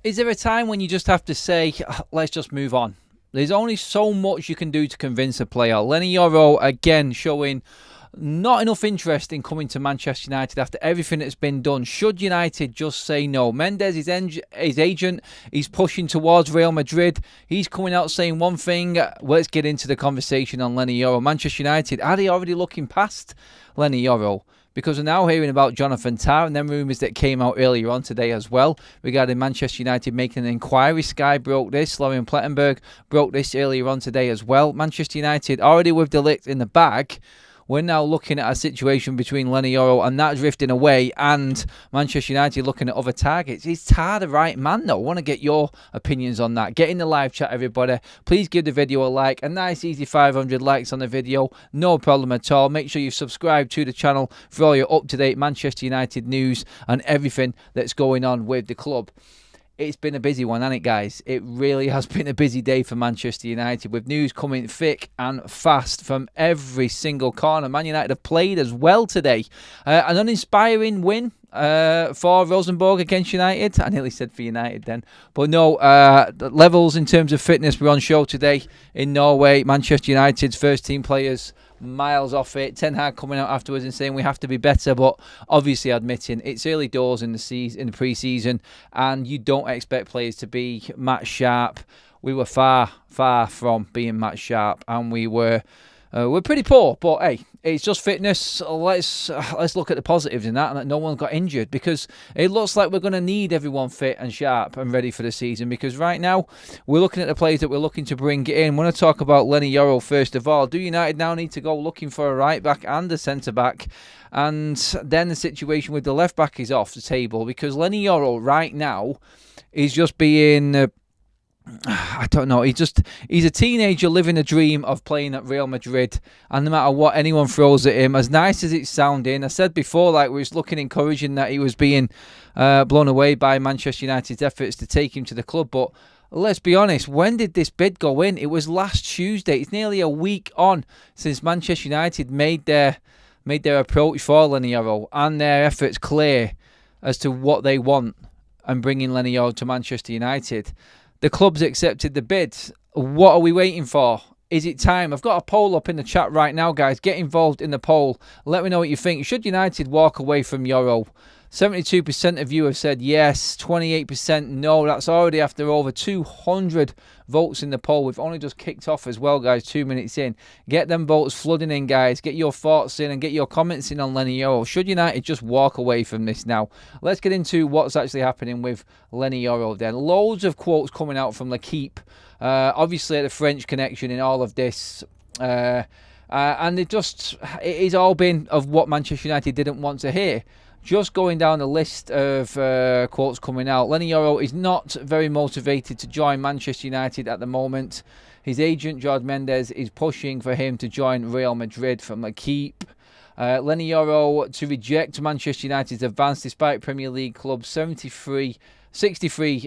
Is there a time when you just have to say, let's just move on? There's only so much you can do to convince a player. Leny Yoro, again, showing not enough interest in coming to Manchester United after everything that's been done. Should United just say no? Mendes, his agent, he's pushing towards Real Madrid. He's coming out saying one thing. Let's get into the conversation on Leny Yoro. Manchester United, are they already looking past Leny Yoro? Because we're now hearing about Jonathan Tah and then rumours that came out earlier on today as well regarding Manchester United making an inquiry. Sky broke this. Florian Plettenberg broke this earlier on today as well. Manchester United already with De Ligt in the bag. We're now looking at a situation between Leny Yoro and that drifting away and Manchester United looking at other targets. Is Tah the right man though? I want to get your opinions on that. Get in the live chat, everybody. Please give the video a like. A nice easy 500 likes on the video. No problem at all. Make sure you subscribe to the channel for all your up-to-date Manchester United news and everything that's going on with the club. It's been a busy one, hasn't it, guys? It really has been a busy day for Manchester United with news coming thick and fast from every single corner. Man United have played as well today. An uninspiring win for Rosenborg against United. I nearly said for United then. But no, the levels in terms of fitness were on show today in Norway. Manchester United's first team players miles off it. Ten Hag coming out afterwards and saying we have to be better, but obviously admitting it's early doors in the pre-season and you don't expect players to be match sharp. We were far from being match sharp and we're pretty poor, but hey, it's just fitness. Let's look at the positives in that and that no one got injured, because it looks like we're going to need everyone fit and sharp and ready for the season, because right now we're looking at the players that we're looking to bring in. I want to talk about Leny Yoro first of all. Do United now need to go looking for a right back and a centre back? And then the situation with the left back is off the table, because Leny Yoro right now is just being I don't know. He's a teenager living a dream of playing at Real Madrid, and no matter what anyone throws at him, as nice as it's sounding, I said before, like, we was looking encouraging that he was being blown away by Manchester United's efforts to take him to the club. But let's be honest, when did this bid go in? It was last Tuesday. It's nearly a week on since Manchester United made their approach for Leny Yoro and their efforts clear as to what they want and bringing Leny Yoro to Manchester United. The club's accepted the bid. What are we waiting for? Is it time? I've got a poll up in the chat right now, guys. Get involved in the poll. Let me know what you think. Should United walk away from Yoro? 72% of you have said yes, 28% no. That's already after over 200 votes in the poll. We've only just kicked off as well, guys, 2 minutes in. Get them votes flooding in, guys. Get your thoughts in and get your comments in on Leny Yoro. Should United just walk away from this now? Let's get into what's actually happening with Leny Yoro then. Loads of quotes coming out from L'Équipe. Obviously, the French connection in all of this. And it is all been of what Manchester United didn't want to hear. Just going down the list of quotes coming out, Leny Yoro is not very motivated to join Manchester United at the moment. His agent, Jorge Mendes, is pushing for him to join Real Madrid from L'Équipe. Leny Yoro to reject Manchester United's advance despite Premier League club's 63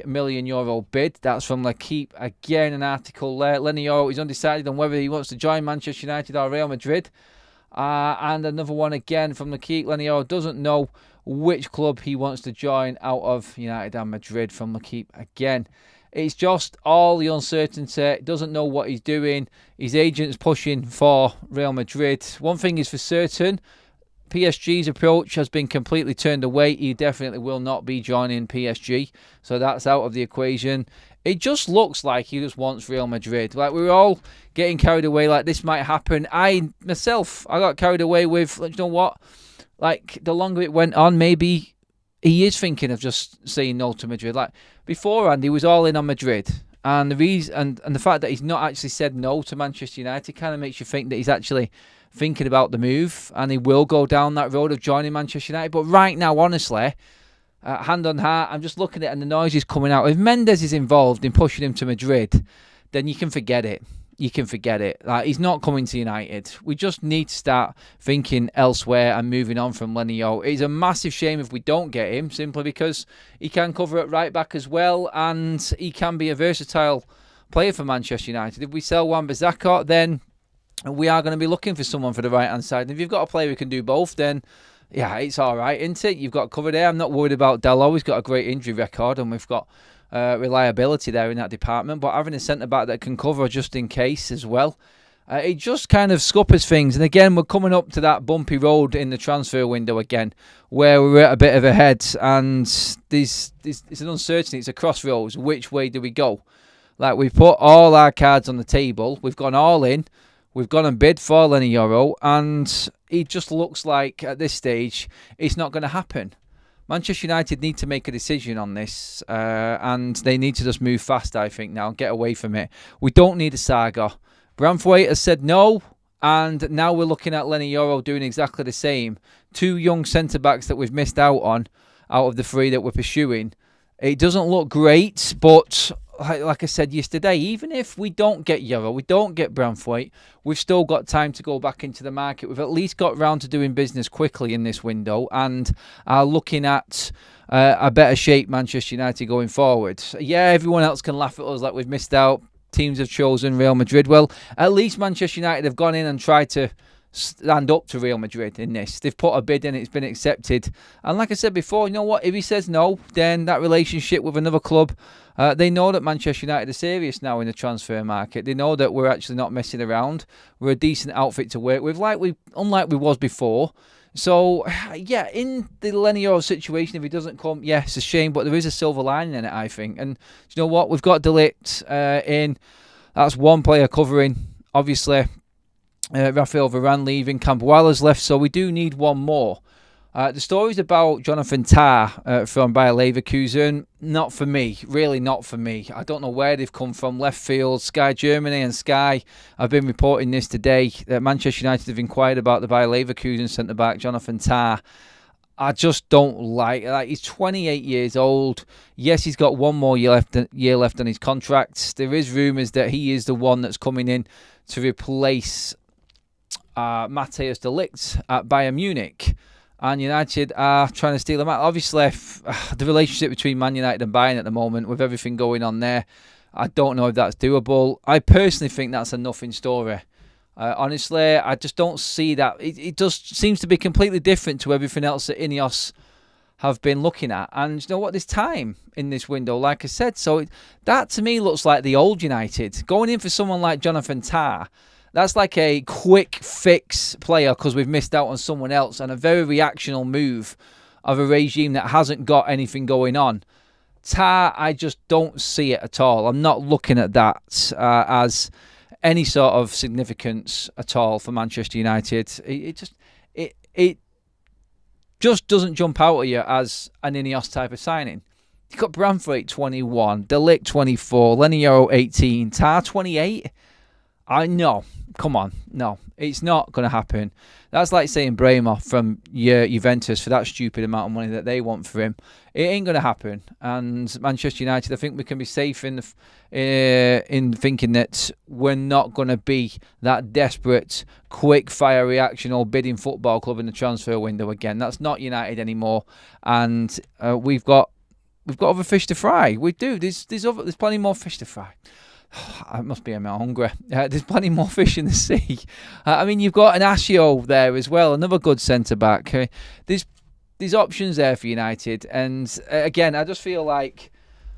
million euro bid. That's from L'Équipe. Again, an article there. Leny Yoro is undecided on whether he wants to join Manchester United or Real Madrid. And another one again from L'Équipe. Leny Yoro doesn't know which club he wants to join out of United and Madrid from L'Équipe again. It's just all the uncertainty. Doesn't know what he's doing. His agent's pushing for Real Madrid. One thing is for certain, PSG's approach has been completely turned away. He definitely will not be joining PSG. So that's out of the equation. It just looks like he just wants Real Madrid. Like, we were all getting carried away like this might happen. I got carried away with, you know what? Like, the longer it went on, maybe he is thinking of just saying no to Madrid. Like, beforehand, he was all in on Madrid. And the reason and the fact that he's not actually said no to Manchester United kind of makes you think that he's actually thinking about the move and he will go down that road of joining Manchester United. But right now, honestly, hand on heart, I'm just looking at it and the noise is coming out. If Mendes is involved in pushing him to Madrid, then you can forget it. You can forget it. Like, he's not coming to United. We just need to start thinking elsewhere and moving on from Leny Yoro. It's a massive shame if we don't get him, simply because he can cover at right back as well, and he can be a versatile player for Manchester United. If we sell Wan-Bissaka, then we are going to be looking for someone for the right-hand side. And if you've got a player who can do both, then yeah, it's all right, isn't it? You've got covered there. I'm not worried about Dalot. He's got a great injury record, and we've got reliability there in that department, but having a centre-back that can cover just in case as well, it just kind of scuppers things. And again, we're coming up to that bumpy road in the transfer window again, where we're at a bit of a head, and it's an uncertainty, it's a crossroads. Which way do we go? Like, we've put all our cards on the table, we've gone all in, we've gone and bid for Leny Yoro, and it just looks like at this stage it's not going to happen. Manchester United need to make a decision on this, and they need to just move fast, I think, now, and get away from it. We don't need a saga. Branthwaite has said no, and now we're looking at Leny Yoro doing exactly the same. 2 young centre-backs that we've missed out on, out of the 3 that we're pursuing. It doesn't look great, but like I said yesterday, even if we don't get Yoro, we don't get Branthwaite, we've still got time to go back into the market. We've at least got round to doing business quickly in this window, and are looking at a better shape Manchester United going forward. Yeah, everyone else can laugh at us like we've missed out. Teams have chosen Real Madrid. Well, at least Manchester United have gone in and tried to stand up to Real Madrid in this. They've put a bid in, it's been accepted. And like I said before, you know what? If he says no, then that relationship with another club, they know that Manchester United are serious now in the transfer market. They know that we're actually not messing around. We're a decent outfit to work with, unlike we was before. So, yeah, in the Leny Yoro situation, if he doesn't come, yeah, it's a shame, but there is a silver lining in it, I think. And you know what? We've got De Ligt in. That's one player covering. Obviously, Raphael Varane leaving. Campoala's left, so we do need one more. The stories about Jonathan TAH from Bayer Leverkusen, not for me, really not for me. I don't know where they've come from. Left field, Sky Germany and Sky have been reporting this today, that Manchester United have inquired about the Bayer Leverkusen centre-back, Jonathan TAH. I just don't like he's 28 years old. Yes, he's got one more year left on his contract. There is rumours that he is the one that's coming in to replace Matthias de Ligt at Bayern Munich. And United are trying to steal him out. Obviously, the relationship between Man United and Bayern at the moment, with everything going on there, I don't know if that's doable. I personally think that's a nothing story. Honestly, I just don't see that. It just seems to be completely different to everything else that Ineos have been looking at. And you know what? There's time in this window, like I said. So that to me looks like the old United. Going in for someone like Jonathan TAH, that's like a quick fix player because we've missed out on someone else, and a very reactional move of a regime that hasn't got anything going on. TAH, I just don't see it at all. I'm not looking at that as any sort of significance at all for Manchester United. It just doesn't jump out at you as an Ineos type of signing. You've got Branthwaite 21, De Ligt 24, Leny Yoro 18, TAH 28. I know. Come on. No, it's not going to happen. That's like saying Bremer from Juventus for that stupid amount of money that they want for him. It ain't going to happen. And Manchester United, I think we can be safe in thinking that we're not going to be that desperate, quick-fire reactional bidding football club in the transfer window again. That's not United anymore. And we've got other fish to fry. We do. There's plenty more fish to fry. I must be a bit hungry. There's plenty more fish in the sea. I mean, you've got an Asio there as well, another good centre-back. There's options there for United. And again, I just feel like,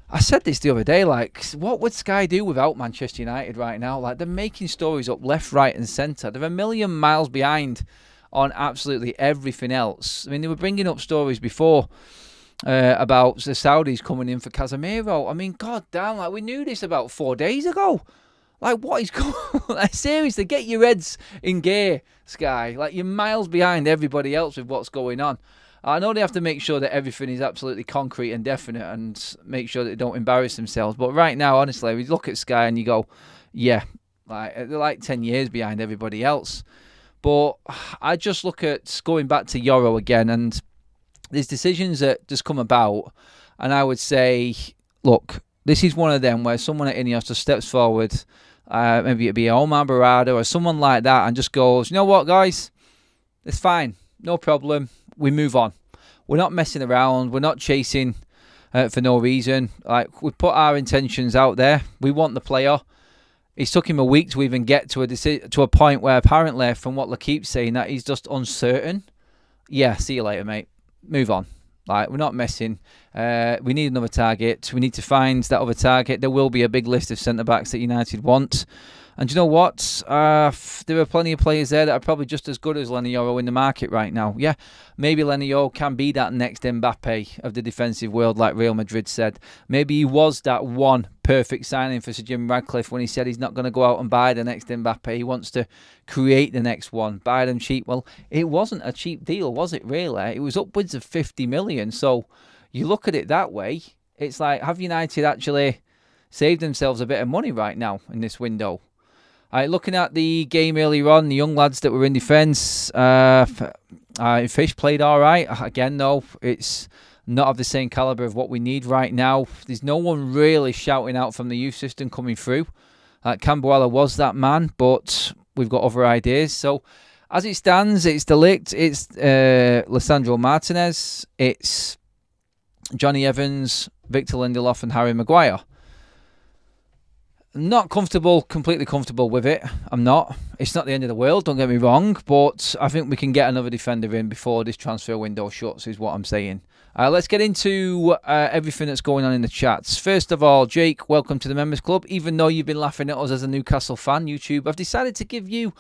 I said this the other day, like, what would Sky do without Manchester United right now? Like, they're making stories up left, right and centre. They're a million miles behind on absolutely everything else. I mean, they were bringing up stories before about the Saudis coming in for Casemiro. I mean, god damn, like, we knew this about 4 days ago. Like, what is going on? Like, seriously, get your heads in gear, Sky. Like, you're miles behind everybody else with what's going on. I know they have to make sure that everything is absolutely concrete and definite and make sure that they don't embarrass themselves. But right now, honestly, we look at Sky and you go, yeah, like, they're like 10 years behind everybody else. But I just look at going back to Yoro again, and there's decisions that just come about, and I would say, look, this is one of them where someone at Ineos just steps forward, maybe it'd be Omar Barada or someone like that, and just goes, you know what, guys, it's fine, no problem, we move on. We're not messing around, we're not chasing for no reason. Like, we put our intentions out there, we want the player. It took him a week to even get to a point where apparently, from what L'Equipe's saying, that he's just uncertain. Yeah, see you later, mate. Move on. Like, we're not messing. We need another target. We need to find that other target. There will be a big list of centre-backs that United want. And you know what? There are plenty of players there that are probably just as good as Leny Yoro in the market right now. Yeah, maybe Leny Yoro can be that next Mbappe of the defensive world, like Real Madrid said. Maybe he was that one perfect signing for Sir Jim Ratcliffe when he said he's not going to go out and buy the next Mbappe. He wants to create the next one, buy them cheap. Well, it wasn't a cheap deal, was it really? It was upwards of 50 million. So you look at it that way, it's like, have United actually saved themselves a bit of money right now in this window? Looking at the game earlier on, the young lads that were in defence, Fish played all right. Again, though, it's not of the same calibre of what we need right now. There's no one really shouting out from the youth system coming through. Cambuala was that man, but we've got other ideas. So, as it stands, it's De Ligt, it's Lisandro Martinez, it's Johnny Evans, Victor Lindelof and Harry Maguire. Not completely comfortable with it. I'm not. It's not the end of the world, don't get me wrong, but I think we can get another defender in before this transfer window shuts, is what I'm saying. Let's get into everything that's going on in the chats. First of all, Jake, welcome to the Members Club. Even though you've been laughing at us as a Newcastle fan, YouTube, I've decided to give you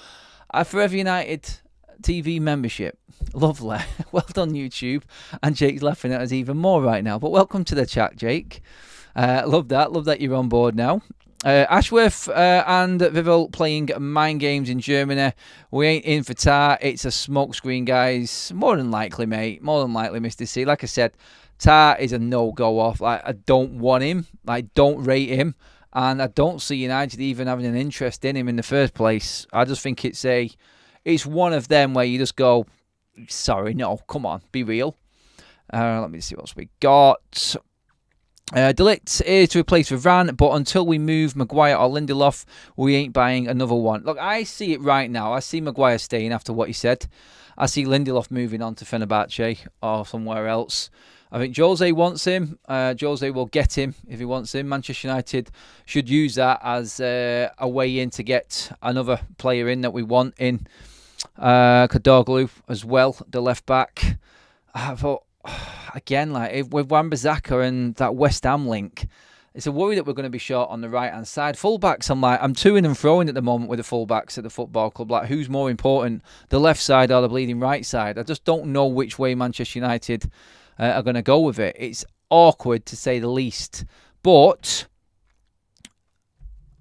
a Forever United TV membership. Lovely. Well done, YouTube. And Jake's laughing at us even more right now. But welcome to the chat, Jake. Love that. Love that you're on board now. Ashworth and Vivel playing mind games in Germany. We ain't in for TAH. It's a smokescreen, guys. More than likely, mate. More than likely, Mr. C. Like I said, TAH is a no-go off. Like, I don't want him. I don't rate him. And I don't see United even having an interest in him in the first place. I just think it's one of them where you just go, sorry, no, come on, be real. Let me see what else we got. De Ligt is to replace Varane, but until we move Maguire or Lindelof, we ain't buying another one. Look, I see it right now. I see Maguire staying after what he said. I see Lindelof moving on to Fenerbahce or somewhere else. I think Jose wants him. Jose will get him if he wants him. Manchester United should use that as a way in to get another player in that we want in. Kadoglu as well, the left back. I thought, again, like with Wan-Bissaka and that West Ham link, it's a worry that we're going to be short on the right-hand side. Fullbacks, I'm toing and froing at the moment with the fullbacks at the football club. Like, who's more important, the left side or the bleeding right side? I just don't know which way Manchester United are going to go with it. It's awkward, to say the least. But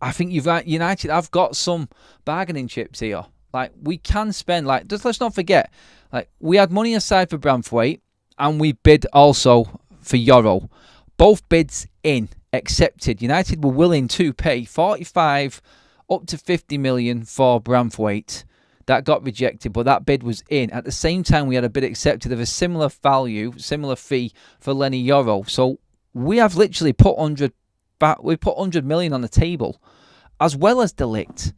I think United have got some bargaining chips here. Like, we can spend, like, just let's not forget, like, we had money aside for Branthwaite, and we bid also for Yoro. Both bids in, accepted. United were willing to pay 45 up to 50 million for Branthwaite. That got rejected, but that bid was in. At the same time, we had a bid accepted of a similar value, similar fee for Leny Yoro. So we have literally put 100 million on the table, as well as De Ligt,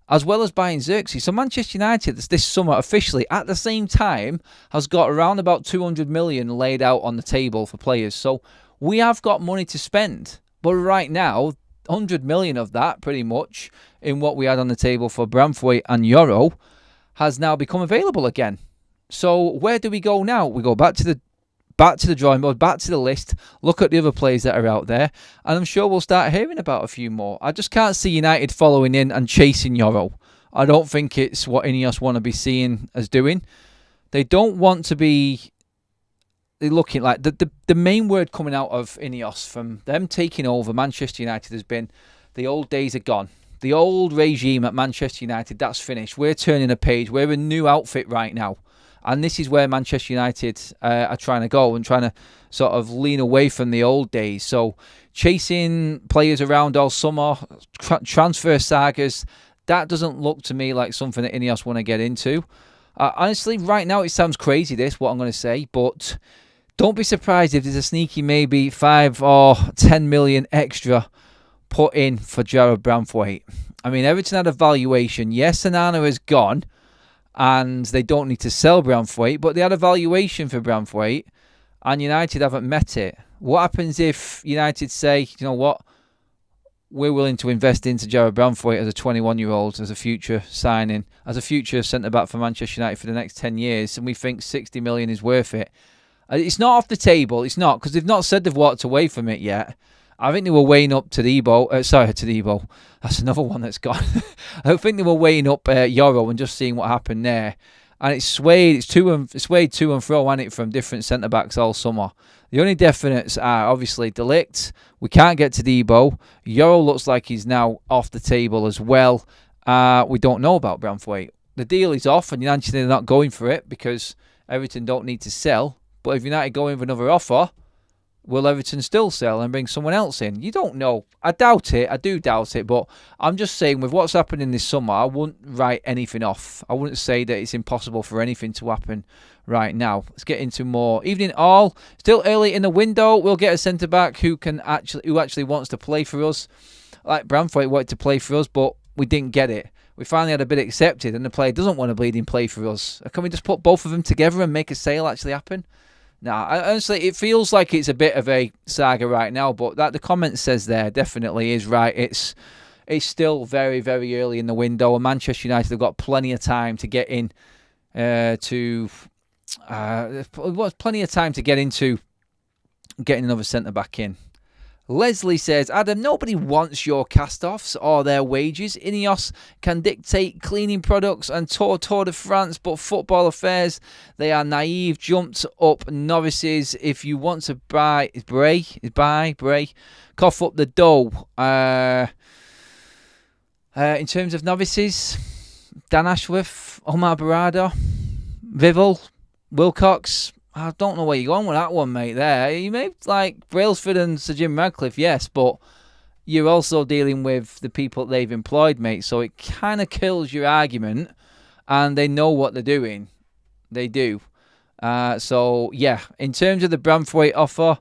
as well as buying Xerxes. So Manchester United this summer officially at the same time has got around about 200 million laid out on the table for players. So we have got money to spend. But right now, 100 million of that pretty much in what we had on the table for Branthwaite and Yoro has now become available again. So where do we go now? We go back to the drawing board, back to the list, look at the other players that are out there, and I'm sure we'll start hearing about a few more. I just can't see United following in and chasing Yoro. I don't think it's what Ineos want to be seen as doing. They don't want to be looking like... The main word coming out of Ineos from them taking over Manchester United has been the old days are gone. The old regime at Manchester United, that's finished. We're turning a page. We're a new outfit right now. And this is where Manchester United are trying to go and trying to sort of lean away from the old days. So chasing players around all summer, transfer sagas, that doesn't look to me like something that Ineos want to get into. Honestly, right now it sounds crazy, what I'm going to say, but don't be surprised if there's a sneaky maybe 5 or 10 million extra put in for Jarrad Branthwaite. I mean, Everton had a valuation. Yes, Onana is gone, and they don't need to sell Branthwaite, but they had a valuation for Branthwaite, and United haven't met it. What happens if United say, you know what, we're willing to invest into Jarrad Branthwaite as a 21-year-old, as a future signing, as a future centre-back for Manchester United for the next 10 years, and we think 60 million is worth it? It's not off the table. It's not, because they've not said they've walked away from it yet. I think they were weighing up Todibo. Todibo. That's another one that's gone. I think they were weighing up Yoro and just seeing what happened there. And it's swayed. It's swayed to and fro, hasn't it, from different centre backs all summer. The only definites are obviously De Ligt. We can't get Todibo. Yoro looks like he's now off the table as well. We don't know about Branthwaite. The deal is off, and United are not going for it because Everton don't need to sell. But if United go in for another offer, will Everton still sell and bring someone else in? You don't know. I doubt it. I do doubt it. But I'm just saying, with what's happening this summer, I wouldn't write anything off. I wouldn't say that it's impossible for anything to happen right now. Let's get into more. Evening all. Still early in the window. We'll get a centre-back who actually wants to play for us. Like Branthwaite wanted to play for us, but we didn't get it. We finally had a bid accepted, and the player doesn't want to bleeding play for us. Can we just put both of them together and make a sale actually happen? Honestly, it feels like it's a bit of a saga right now, but that the comment says there definitely is right. It's still very, very early in the window, and Manchester United have got plenty of time to get in plenty of time to get into getting another centre-back in. Leslie says, Adam, nobody wants your cast-offs or their wages. Ineos can dictate cleaning products and Tour de France, but football affairs, they are naive, jumped-up novices. If you want to buy, cough up the dough. In terms of novices, Dan Ashworth, Omar Barada, Vival, Wilcox. I don't know where you're going with that one, mate, there. You may like Brailsford and Sir Jim Radcliffe, yes, but you're also dealing with the people they've employed, mate, so it kind of kills your argument, and they know what they're doing. They do. So, yeah, in terms of the Branthwaite offer,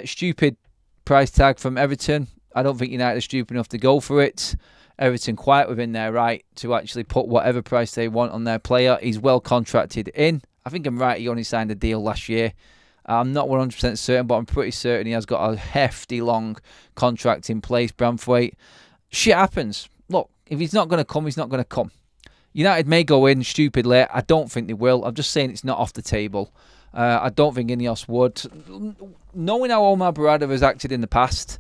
stupid price tag from Everton. I don't think United are stupid enough to go for it. Everton quite within their right to actually put whatever price they want on their player. He's well contracted in. I think I'm right, he only signed a deal last year. I'm not 100% certain, but I'm pretty certain he has got a hefty long contract in place, Branthwaite. Shit happens. Look, if he's not going to come, he's not going to come. United may go in stupidly. I don't think they will. I'm just saying it's not off the table. I don't think Ineos would. Knowing how Omar Barada has acted in the past,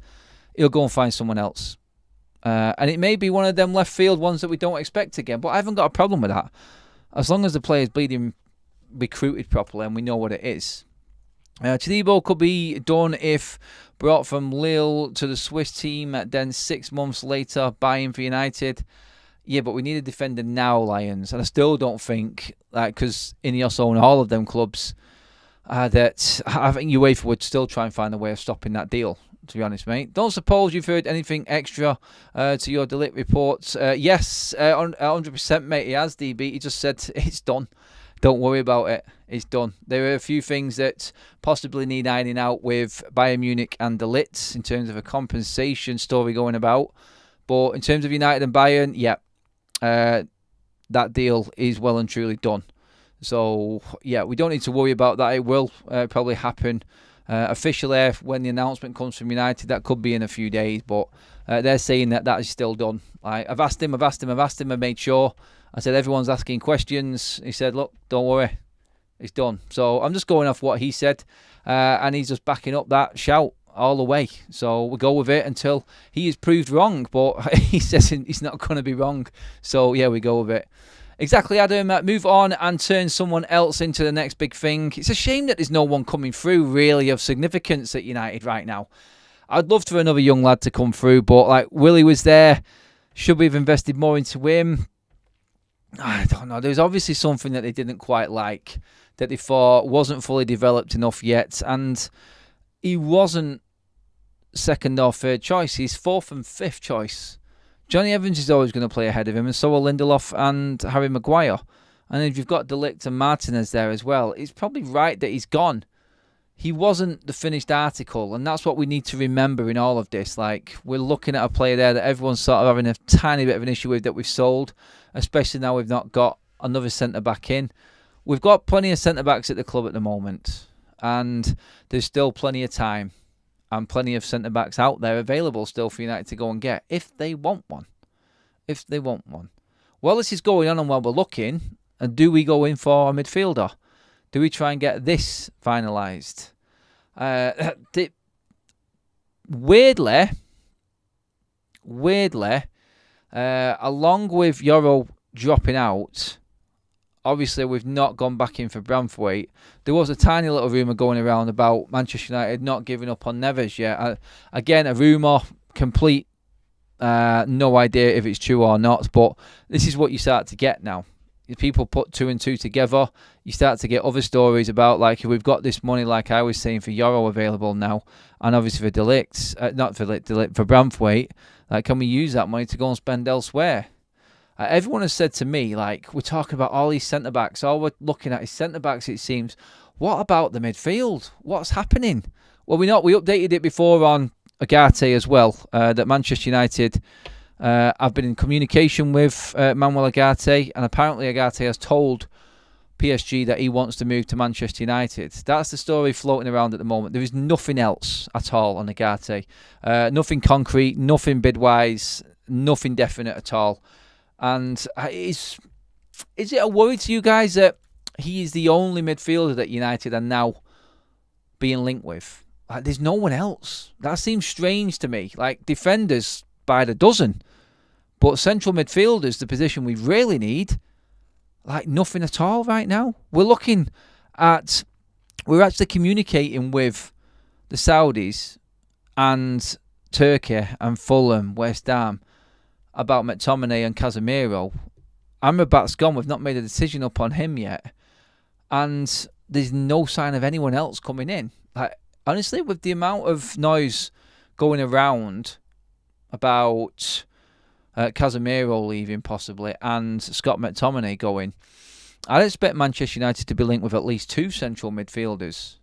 he'll go and find someone else. And it may be one of them left field ones that we don't expect again, but I haven't got a problem with that. As long as the player's bleeding recruited properly and we know what it is. Todibo could be done if brought from Lille to the Swiss team, then 6 months later buying for United. Yeah, but we need a defender now, Lions. And I still don't think, because Ineos own all of them clubs, that I think UEFA would still try and find a way of stopping that deal, to be honest, mate. Don't suppose you've heard anything extra to your De Ligt reports. Yes, 100%, mate, he has, DB. He just said it's done. Don't worry about it. It's done. There are a few things that possibly need ironing out with Bayern Munich and De Ligt in terms of a compensation story going about. But in terms of United and Bayern, yeah, that deal is well and truly done. So, yeah, we don't need to worry about that. It will probably happen officially when the announcement comes from United. That could be in a few days, but they're saying that is still done. I've asked him, I made sure. I said, everyone's asking questions. He said, look, don't worry. It's done. So I'm just going off what he said. And he's just backing up that shout all the way. So we'll go with it until he is proved wrong. But he says he's not going to be wrong. So, yeah, we go with it. Exactly, Adam. Move on and turn someone else into the next big thing. It's a shame that there's no one coming through, really, of significance at United right now. I'd love for another young lad to come through. But, Willie was there. Should we have invested more into him? I don't know. There's obviously something that they didn't quite like, that they thought wasn't fully developed enough yet, and he wasn't second or third choice. He's fourth and fifth choice. Johnny Evans is always going to play ahead of him, and so are Lindelof and Harry Maguire. And if you've got De Ligt and Martinez there as well, it's probably right that he's gone. He wasn't the finished article, and that's what we need to remember in all of this. We're looking at a player there that everyone's sort of having a tiny bit of an issue with that we've sold, especially now we've not got another centre-back in. We've got plenty of centre-backs at the club at the moment, and there's still plenty of time and plenty of centre-backs out there available still for United to go and get, if they want one. If they want one. While this is going on and while we're looking, and do we go in for a midfielder? Do we try and get this finalised? Weirdly, along with Yoro dropping out, obviously we've not gone back in for Branthwaite. There was a tiny little rumour going around about Manchester United not giving up on Neves yet. Again, a rumour, complete no idea if it's true or not, but this is what you start to get now. People put 2 and 2 together. You start to get other stories about, like, if we've got this money, like I was saying, for Yoro available now, and obviously for not for Delict, for Branthwaite, like, can we use that money to go and spend elsewhere? Everyone has said to me, like, we're talking about all these centre-backs. All we're looking at is centre-backs, it seems. What about the midfield? What's happening? Well, we updated it before on Agate as well, that Manchester United have been in communication with Manuel Agate, and apparently Agate has told PSG that he wants to move to Manchester United. That's the story floating around at the moment. There is nothing else at all on Agate. Nothing concrete, nothing bid-wise, nothing definite at all. And is it a worry to you guys that he is the only midfielder that United are now being linked with? Like, there's no one else. That seems strange to me. Like, defenders by the dozen. But central midfielders, the position we really need, like, nothing at all right now. We're actually communicating with the Saudis and Turkey and Fulham, West Ham, about McTominay and Casemiro. Amrabat's gone. We've not made a decision up on him yet. And there's no sign of anyone else coming in. Like, honestly, with the amount of noise going around about Casemiro leaving possibly and Scott McTominay going, I'd expect Manchester United to be linked with at least 2 central midfielders.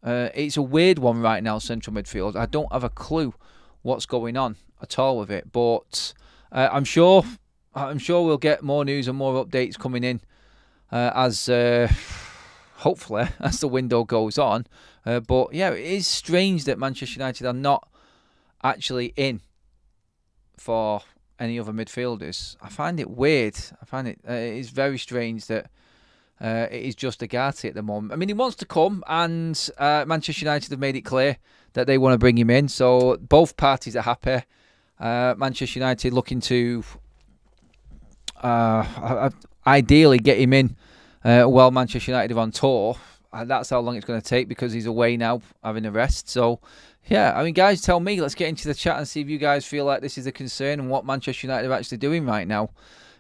It's a weird one right now, central midfield. I don't have a clue what's going on at all with it, but I'm sure we'll get more news and more updates coming in as hopefully as the window goes on. But yeah, it is strange that Manchester United are not actually in for any other midfielders. I find it weird. I find it is very strange that it is just Agate at the moment. I mean, he wants to come, and Manchester United have made it clear that they want to bring him in. So both parties are happy. Manchester United looking to ideally get him in while Manchester United are on tour. That's how long it's going to take because he's away now having a rest. So yeah, I mean, guys, tell me. Let's get into the chat and see if you guys feel like this is a concern and what Manchester United are actually doing right now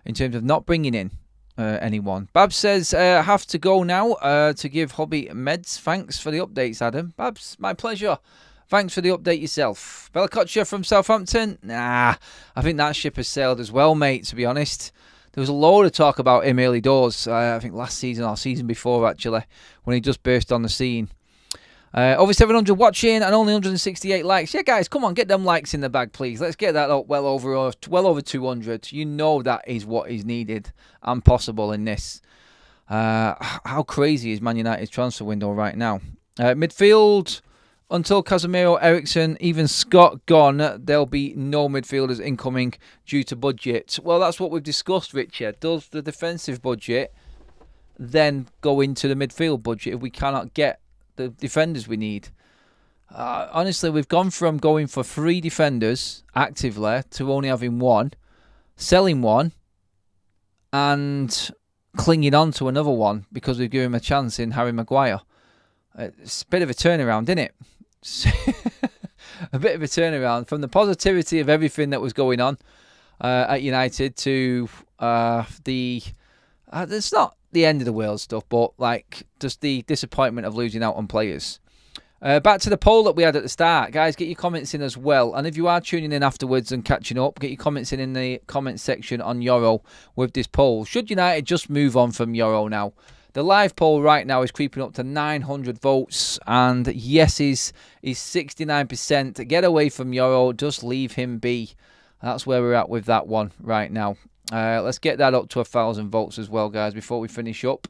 in terms of not bringing in anyone. Babs says, have to go now to give Hobby meds. Thanks for the updates, Adam. Babs, my pleasure. Thanks for the update yourself. Bellacoccia from Southampton? Nah, I think that ship has sailed as well, mate, to be honest. There was a load of talk about him early doors, I think last season or season before, actually, when he just burst on the scene. Over 700 watching and only 168 likes. Yeah, guys, come on, get them likes in the bag, please. Let's get that up well over 200. You know that is what is needed and possible in this. How crazy is Man United's transfer window right now? Midfield, until Casemiro, Eriksen, even Scott gone, there'll be no midfielders incoming due to budget. Well, that's what we've discussed, Richard. Does the defensive budget then go into the midfield budget if we cannot get the defenders we need? Honestly, we've gone from going for 3 defenders actively to only having 1, selling 1, and clinging on to another one because we've given him a chance in Harry Maguire. It's a bit of a turnaround, isn't it? A bit of a turnaround from the positivity of everything that was going on at United to it's not the end of the world stuff, but like just the disappointment of losing out on players. Back to the poll that we had at the start. Guys, get your comments in as well. And if you are tuning in afterwards and catching up, get your comments in the comment section on Yoro with this poll. Should United just move on from Yoro now? The live poll right now is creeping up to 900 votes. And yeses is 69%. Get away from Yoro. Just leave him be. That's where we're at with that one right now. Let's get that up to 1,000 votes as well, guys, before we finish up.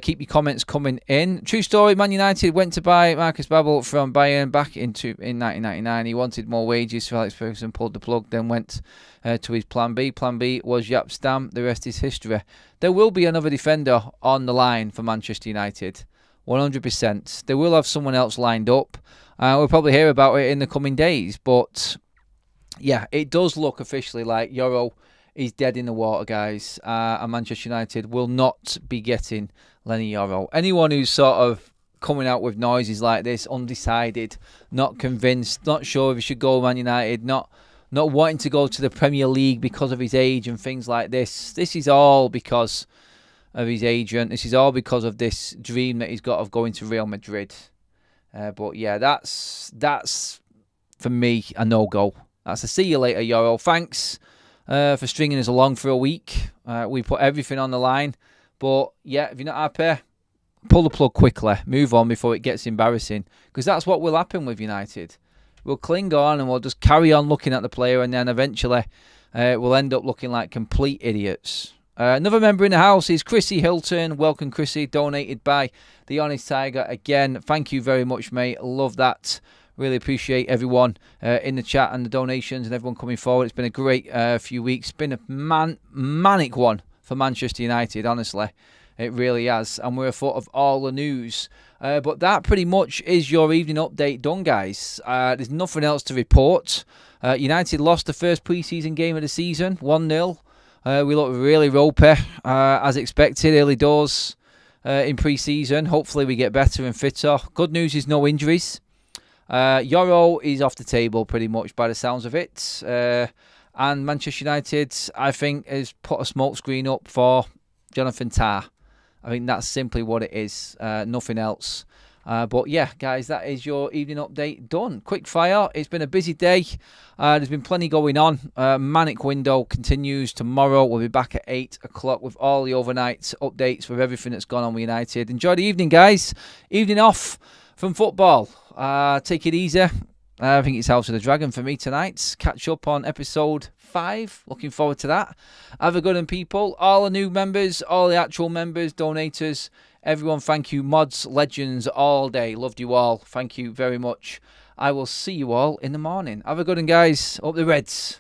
Keep your comments coming in. True story, Man United went to buy Marcus Babbel from Bayern back in 1999. He wanted more wages, so Alex Ferguson pulled the plug, then went to his plan B. Plan B was Jaap Stam. The rest is history. There will be another defender on the line for Manchester United. 100%. They will have someone else lined up. We'll probably hear about it in the coming days. But yeah, it does look officially like Yoro is dead in the water, guys. And Manchester United will not be getting Leny Yoro. Anyone who's sort of coming out with noises like this, undecided, not convinced, not sure if he should go Man United, not wanting to go to the Premier League because of his age and things like this. This is all because of his agent. This is all because of this dream that he's got of going to Real Madrid. But yeah, that's for me a no-go. That's a see you later, Yoro. Thanks for stringing us along for a week. We put everything on the line. But yeah, if you're not happy, pull the plug quickly. Move on before it gets embarrassing. Because that's what will happen with United. We'll cling on and we'll just carry on looking at the player, and then eventually we'll end up looking like complete idiots. Another member in the house is Chrissy Hilton. Welcome, Chrissy. Donated by the Honest Tiger. Again, thank you very much, mate. Love that. Really appreciate everyone in the chat and the donations and everyone coming forward. It's been a great few weeks. It's been a manic one for Manchester United, honestly. It really has. And we're afoot of all the news. But that pretty much is your evening update done, guys. There's nothing else to report. United lost the first pre-season game of the season, 1-0. We look really ropey, as expected, early doors in pre-season. Hopefully we get better and fitter. Good news is no injuries. Yoro is off the table pretty much by the sounds of it. And Manchester United, I think, has put a smokescreen up for Jonathan TAH. I think that's simply what it is. Nothing else. But yeah, guys, that is your evening update done. Quick fire. It's been a busy day. There's been plenty going on. Manic window continues tomorrow. We'll be back at 8 o'clock with all the overnight updates with everything that's gone on with United. Enjoy the evening, guys. Evening off from football. Take it easy. I think it's House of the Dragon for me tonight. Catch up on episode 5. Looking forward to that. Have a good one, people. All the new members, all the actual members, donators, everyone, thank you. Mods, legends, all day. Loved you all. Thank you very much. I will see you all in the morning. Have a good one, guys. Up the Reds.